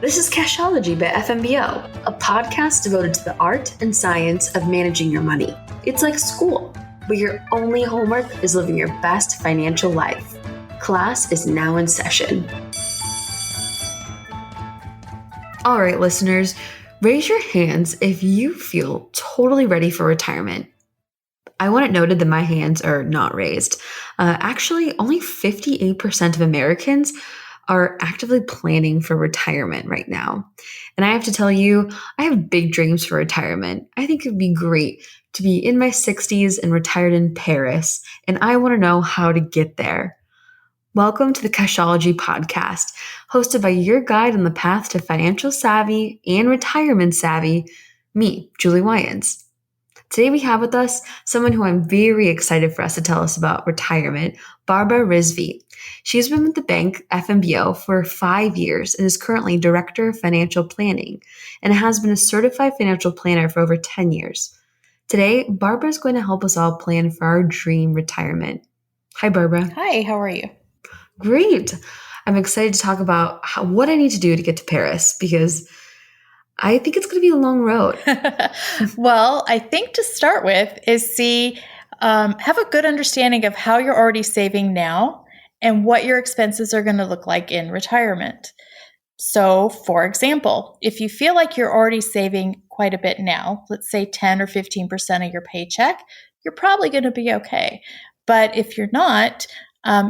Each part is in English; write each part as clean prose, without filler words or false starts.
This is Cashology by FMBO, a podcast devoted to the art and science of managing your money. It's like school, but your only homework is living your best financial life. Class is now in session. All right, listeners, raise your hands if you feel totally ready for retirement. I want it noted that my hands are not raised. Actually, only 58% of Americans are actively planning for retirement right now. And I have to tell you, I have big dreams for retirement. I think it would be great to be in my 60s and retired in Paris, and I want to know how to get there. Welcome to the Cashology podcast, hosted by your guide on the path to financial savvy and retirement savvy, me, Juli. Today we have with us someone who I'm very excited for us to tell us about retirement, Barbara Rizvi. She's been with the bank FMBO for 5 years and is currently Director of Financial Planning and has been a certified financial planner for over 10 years. Today, Barbara is going to help us all plan for our dream retirement. Hi, Barbara. Hi, how are you? Great. I'm excited to talk about what I need to do to get to Paris because I think it's going to be a long road. Well, I think to start with is have a good understanding of how you're already saving now and what your expenses are going to look like in retirement. So, for example, if you feel like you're already saving quite a bit now, let's say 10 or 15% of your paycheck, you're probably going to be okay. But if you're not,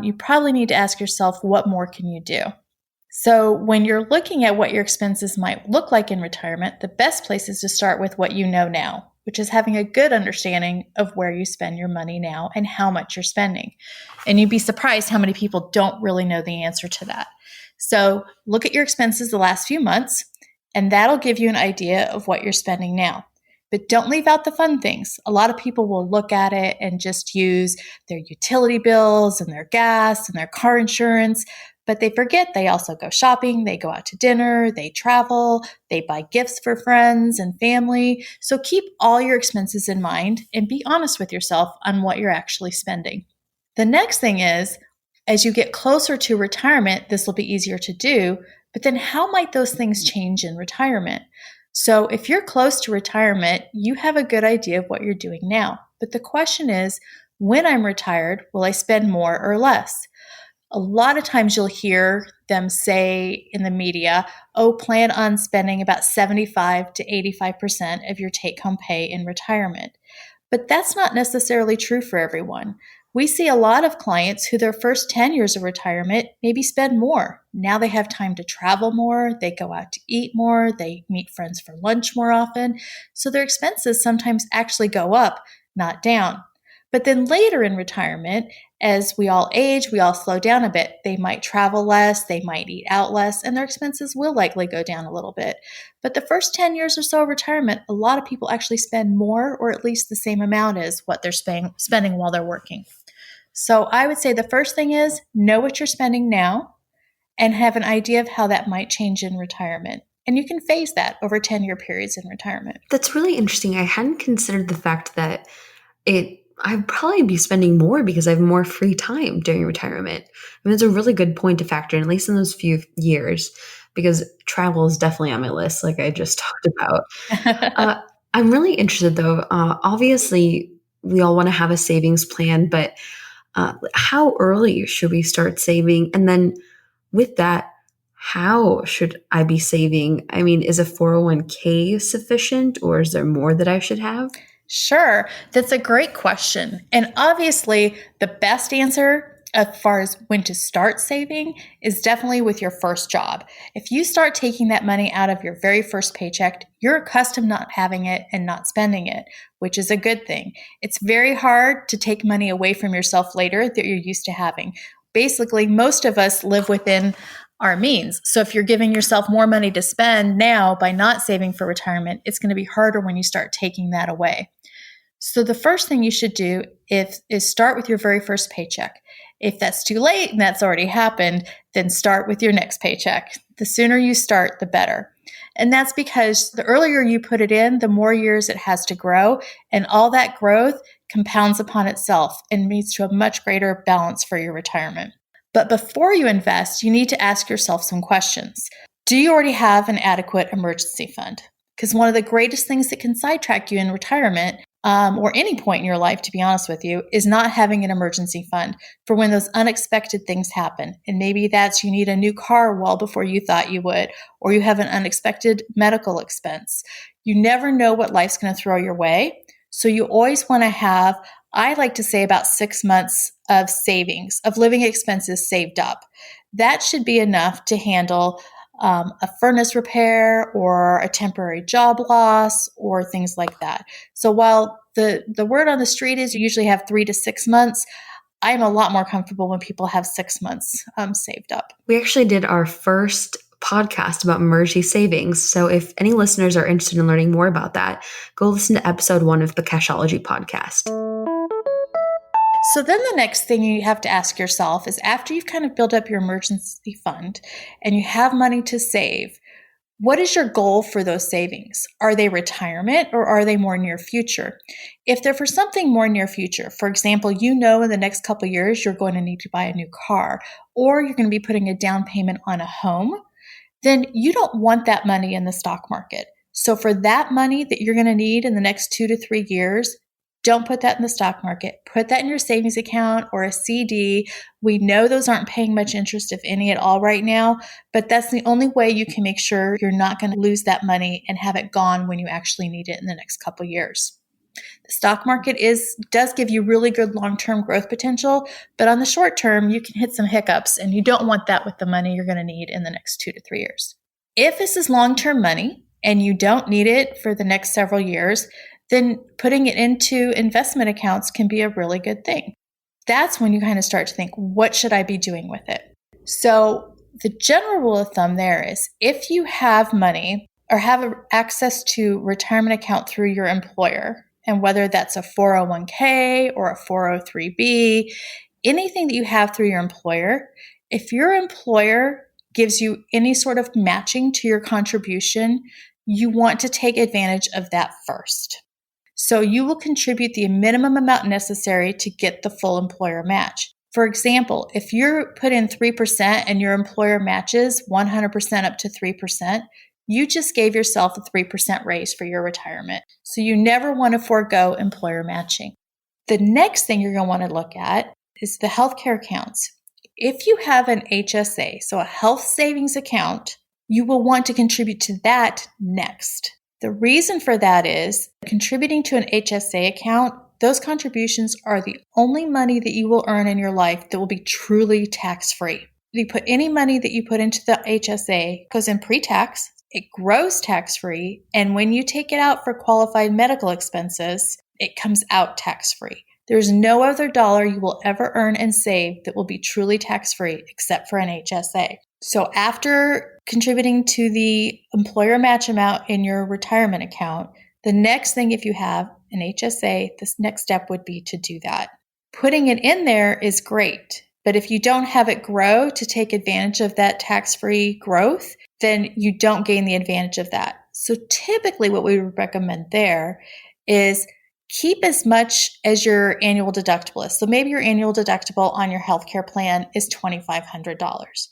you probably need to ask yourself, what more can you do? So when you're looking at what your expenses might look like in retirement, the best place is to start with what you know now, which is having a good understanding of where you spend your money now and how much you're spending. And you'd be surprised how many people don't really know the answer to that. So look at your expenses the last few months, and that'll give you an idea of what you're spending now. But don't leave out the fun things. A lot of people will look at it and just use their utility bills and their gas and their car insurance, but they forget they also go shopping, they go out to dinner, they travel, they buy gifts for friends and family. So keep all your expenses in mind and be honest with yourself on what you're actually spending. The next thing is, as you get closer to retirement, this will be easier to do, but then how might those things change in retirement? So if you're close to retirement, you have a good idea of what you're doing now. But the question is, when I'm retired, will I spend more or less? A lot of times you'll hear them say in the media, plan on spending about 75 to 85% of your take-home pay in retirement. But that's not necessarily true for everyone. We see a lot of clients who their first 10 years of retirement maybe spend more. Now they have time to travel more, they go out to eat more, they meet friends for lunch more often. So their expenses sometimes actually go up, not down. But then later in retirement, as we all age, we all slow down a bit. They might travel less, they might eat out less, and their expenses will likely go down a little bit. But the first 10 years or so of retirement, a lot of people actually spend more or at least the same amount as what they're spending while they're working. So I would say the first thing is know what you're spending now and have an idea of how that might change in retirement. And you can phase that over 10-year periods in retirement. That's really interesting. I hadn't considered the fact that I'd probably be spending more because I have more free time during retirement. I mean, it's a really good point to factor in, at least in those few years, because travel is definitely on my list, like I just talked about. I'm really interested, though. Obviously, we all want to have a savings plan, but how early should we start saving? And then with that, how should I be saving? I mean, is a 401k sufficient, or is there more that I should have? Sure. That's a great question. And obviously, the best answer as far as when to start saving is definitely with your first job. If you start taking that money out of your very first paycheck, you're accustomed not having it and not spending it, which is a good thing. It's very hard to take money away from yourself later that you're used to having. Basically, most of us live within our means. So if you're giving yourself more money to spend now by not saving for retirement, it's going to be harder when you start taking that away. So the first thing you should do is start with your very first paycheck. If that's too late and that's already happened, then start with your next paycheck. The sooner you start, the better. And that's because the earlier you put it in, the more years it has to grow, and all that growth compounds upon itself and leads to a much greater balance for your retirement. But before you invest, you need to ask yourself some questions. Do you already have an adequate emergency fund? Because one of the greatest things that can sidetrack you in retirement, or any point in your life, to be honest with you, is not having an emergency fund for when those unexpected things happen. And maybe that's you need a new car well before you thought you would, or you have an unexpected medical expense. You never know what life's going to throw your way. So you always want to have, I like to say, about 6 months of savings, of living expenses saved up. That should be enough to handle a furnace repair or a temporary job loss or things like that. So while the word on the street is you usually have 3 to 6 months, I'm a lot more comfortable when people have 6 months saved up. We actually did our first podcast about emergency savings. So if any listeners are interested in learning more about that, go listen to episode 1 of the Cashology podcast. So then the next thing you have to ask yourself is, after you've kind of built up your emergency fund and you have money to save, what is your goal for those savings? Are they retirement or are they more near future? If they're for something more near future, for example, you know in the next couple of years you're going to need to buy a new car, or you're going to be putting a down payment on a home, then you don't want that money in the stock market. So for that money that you're going to need in the next 2 to 3 years, don't put that in the stock market. Put that in your savings account or a CD. We know those aren't paying much interest, if any at all right now, but that's the only way you can make sure you're not going to lose that money and have it gone when you actually need it in the next couple of years. The stock market does give you really good long-term growth potential, but on the short term, you can hit some hiccups, and you don't want that with the money you're going to need in the next 2 to 3 years. If this is long-term money and you don't need it for the next several years, then putting it into investment accounts can be a really good thing. That's when you kind of start to think, what should I be doing with it? So the general rule of thumb there is, if you have money or have access to retirement account through your employer, and whether that's a 401k or a 403b, anything that you have through your employer, if your employer gives you any sort of matching to your contribution, you want to take advantage of that first. So you will contribute the minimum amount necessary to get the full employer match. For example, if you're put in 3% and your employer matches 100% up to 3%, you just gave yourself a 3% raise for your retirement. So you never want to forego employer matching. The next thing you're going to want to look at is the healthcare accounts. If you have an HSA, so a health savings account, you will want to contribute to that next. The reason for that is, contributing to an HSA account, those contributions are the only money that you will earn in your life that will be truly tax-free. You put any money that you put into the HSA goes in pre-tax, it grows tax-free, and when you take it out for qualified medical expenses, it comes out tax-free. There's no other dollar you will ever earn and save that will be truly tax-free except for an HSA. So after contributing to the employer match amount in your retirement account, the next thing, if you have an HSA, this next step would be to do that. Putting it in there is great, but if you don't have it grow to take advantage of that tax-free growth, then you don't gain the advantage of that. So typically what we would recommend there is keep as much as your annual deductible is. So maybe your annual deductible on your healthcare plan is $2,500.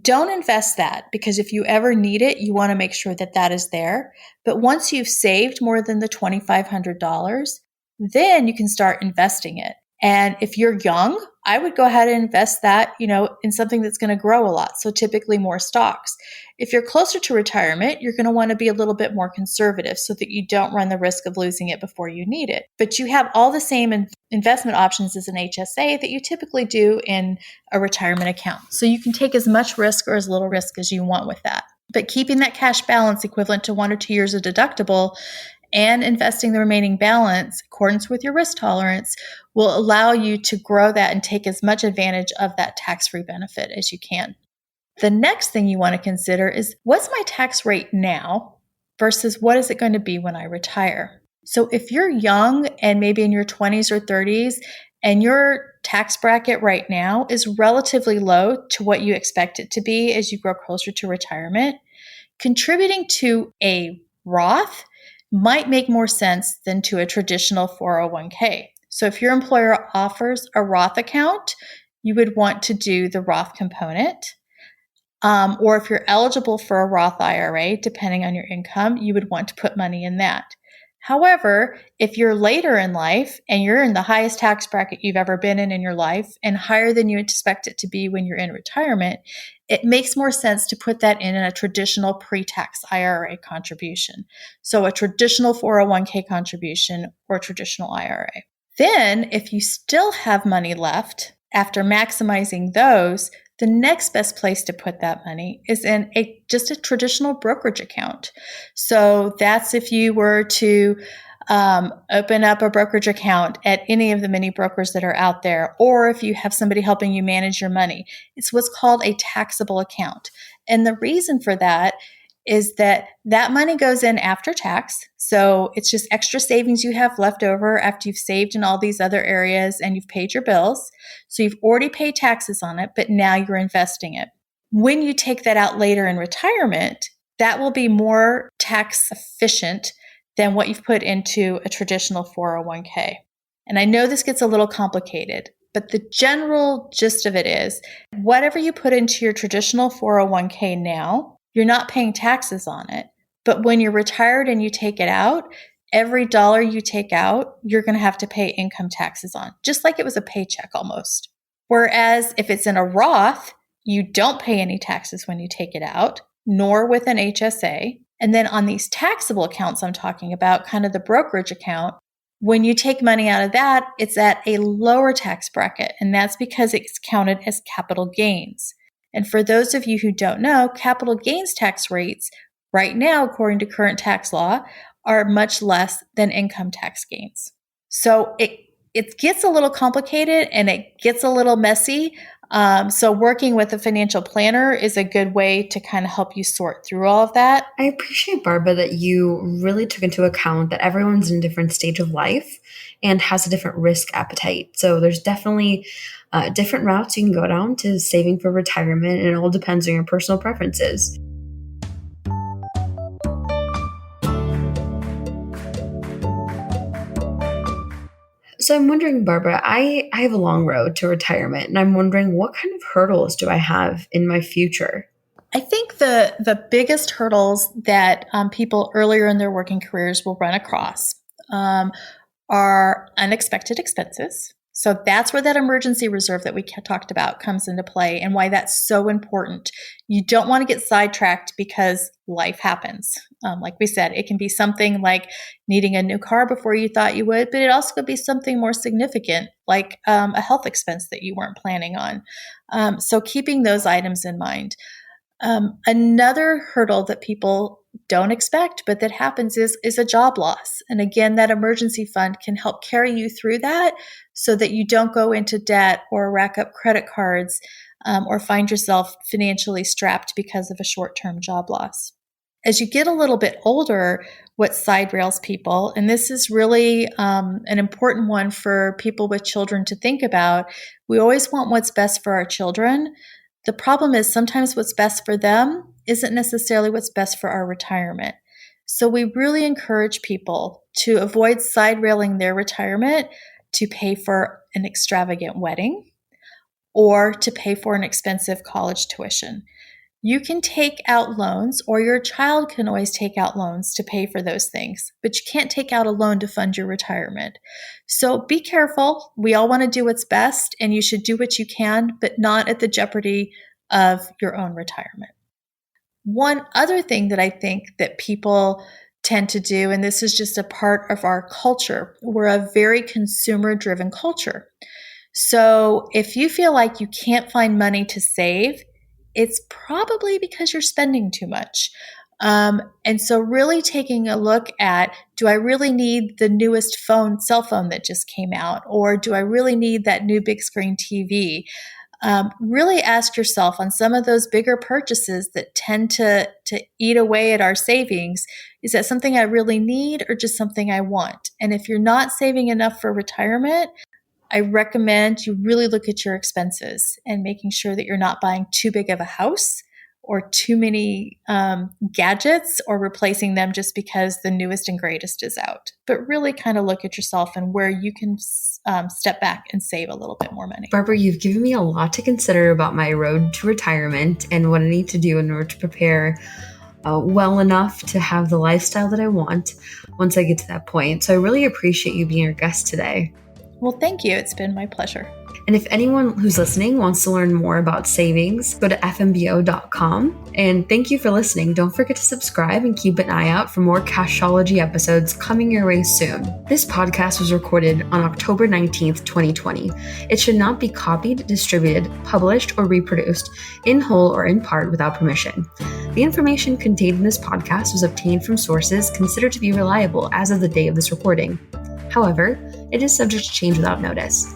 Don't invest that, because if you ever need it, you want to make sure that that is there. But once you've saved more than the $2,500, then you can start investing it. And if you're young, I would go ahead and invest that, in something that's going to grow a lot. So typically more stocks. If you're closer to retirement, you're going to want to be a little bit more conservative so that you don't run the risk of losing it before you need it. But you have all the same investment options as an HSA that you typically do in a retirement account. So you can take as much risk or as little risk as you want with that. But keeping that cash balance equivalent to 1 or 2 years of deductible and investing the remaining balance in accordance with your risk tolerance will allow you to grow that and take as much advantage of that tax-free benefit as you can. The next thing you want to consider is, what's my tax rate now versus what is it going to be when I retire? So if you're young and maybe in your 20s or 30s and your tax bracket right now is relatively low to what you expect it to be as you grow closer to retirement, contributing to a Roth might make more sense than to a traditional 401k. So if your employer offers a Roth account, you would want to do the Roth component. Or if you're eligible for a Roth IRA, depending on your income, you would want to put money in that. However, if you're later in life and you're in the highest tax bracket you've ever been in your life and higher than you expect it to be when you're in retirement, it makes more sense to put that in a traditional pre-tax IRA contribution. So a traditional 401k contribution or a traditional IRA. Then, if you still have money left after maximizing those, the next best place to put that money is in just a traditional brokerage account. So that's if you were to open up a brokerage account at any of the many brokers that are out there, or if you have somebody helping you manage your money. It's what's called a taxable account. And the reason for that is that money goes in after tax. So it's just extra savings you have left over after you've saved in all these other areas and you've paid your bills. So you've already paid taxes on it, but now you're investing it. When you take that out later in retirement, that will be more tax efficient than what you've put into a traditional 401k. And I know this gets a little complicated, but the general gist of it is whatever you put into your traditional 401k now, you're not paying taxes on it. But when you're retired and you take it out, every dollar you take out, you're going to have to pay income taxes on, just like it was a paycheck almost. Whereas if it's in a Roth, you don't pay any taxes when you take it out, nor with an HSA. And then on these taxable accounts I'm talking about, kind of the brokerage account, when you take money out of that, it's at a lower tax bracket. And that's because it's counted as capital gains. And for those of you who don't know, capital gains tax rates right now, according to current tax law, are much less than income tax gains. So it gets a little complicated and it gets a little messy. So working with a financial planner is a good way to kind of help you sort through all of that. I appreciate, Barbara, that you really took into account that everyone's in a different stage of life and has a different risk appetite. So there's definitely different routes you can go down to saving for retirement, and it all depends on your personal preferences. So I'm wondering, Barbara, I have a long road to retirement, and I'm wondering what kind of hurdles do I have in my future? I think the biggest hurdles that people earlier in their working careers will run across are unexpected expenses. So that's where that emergency reserve that we talked about comes into play and why that's so important. You don't want to get sidetracked because life happens. Like we said, it can be something like needing a new car before you thought you would, but it also could be something more significant like a health expense that you weren't planning on. So keeping those items in mind. Another hurdle that people don't expect, but that happens is a job loss. And again, that emergency fund can help carry you through that so that you don't go into debt or rack up credit cards or find yourself financially strapped because of a short-term job loss. As you get a little bit older, what side rails people, and this is really an important one for people with children to think about, we always want what's best for our children. The problem is sometimes what's best for them isn't necessarily what's best for our retirement. So we really encourage people to avoid side railing their retirement to pay for an extravagant wedding or to pay for an expensive college tuition. You can take out loans, or your child can always take out loans to pay for those things, but you can't take out a loan to fund your retirement. So be careful. We all want to do what's best, and you should do what you can, but not at the jeopardy of your own retirement. One other thing that I think that people tend to do, and this is just a part of our culture, we're a very consumer-driven culture. So if you feel like you can't find money to save, it's probably because you're spending too much. And so really taking a look at, do I really need the newest cell phone that just came out? Or do I really need that new big screen TV? Really ask yourself on some of those bigger purchases that tend to eat away at our savings, is that something I really need or just something I want? And if you're not saving enough for retirement, I recommend you really look at your expenses and making sure that you're not buying too big of a house or too many gadgets or replacing them just because the newest and greatest is out. But really kind of look at yourself and where you can step back and save a little bit more money. Barbara, you've given me a lot to consider about my road to retirement and what I need to do in order to prepare well enough to have the lifestyle that I want once I get to that point. So I really appreciate you being our guest today. Well, thank you. It's been my pleasure. And if anyone who's listening wants to learn more about savings, go to fmbo.com. And thank you for listening. Don't forget to subscribe and keep an eye out for more Cashology episodes coming your way soon. This podcast was recorded on October 19th, 2020. It should not be copied, distributed, published, or reproduced in whole or in part without permission. The information contained in this podcast was obtained from sources considered to be reliable as of the day of this recording. However, it is subject to change without notice.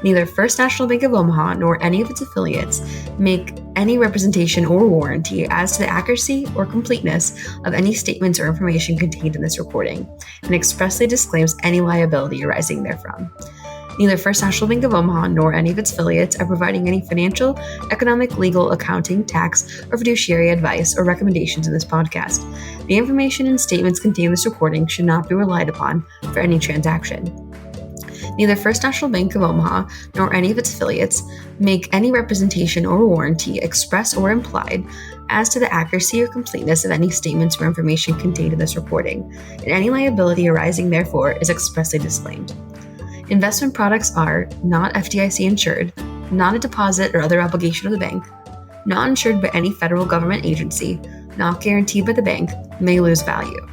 Neither First National Bank of Omaha nor any of its affiliates make any representation or warranty as to the accuracy or completeness of any statements or information contained in this recording, and expressly disclaims any liability arising therefrom. Neither First National Bank of Omaha nor any of its affiliates are providing any financial, economic, legal, accounting, tax, or fiduciary advice or recommendations in this podcast. The information and statements contained in this recording should not be relied upon for any transaction. Neither First National Bank of Omaha nor any of its affiliates make any representation or warranty, express or implied, as to the accuracy or completeness of any statements or information contained in this recording, and any liability arising therefore is expressly disclaimed. Investment products are not FDIC insured, not a deposit or other obligation of the bank, not insured by any federal government agency, not guaranteed by the bank, may lose value.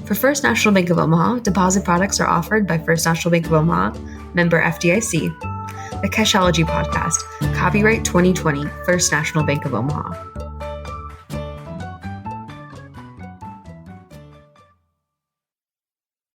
For First National Bank of Omaha, deposit products are offered by First National Bank of Omaha, member FDIC. The Cashology Podcast, copyright 2020, First National Bank of Omaha.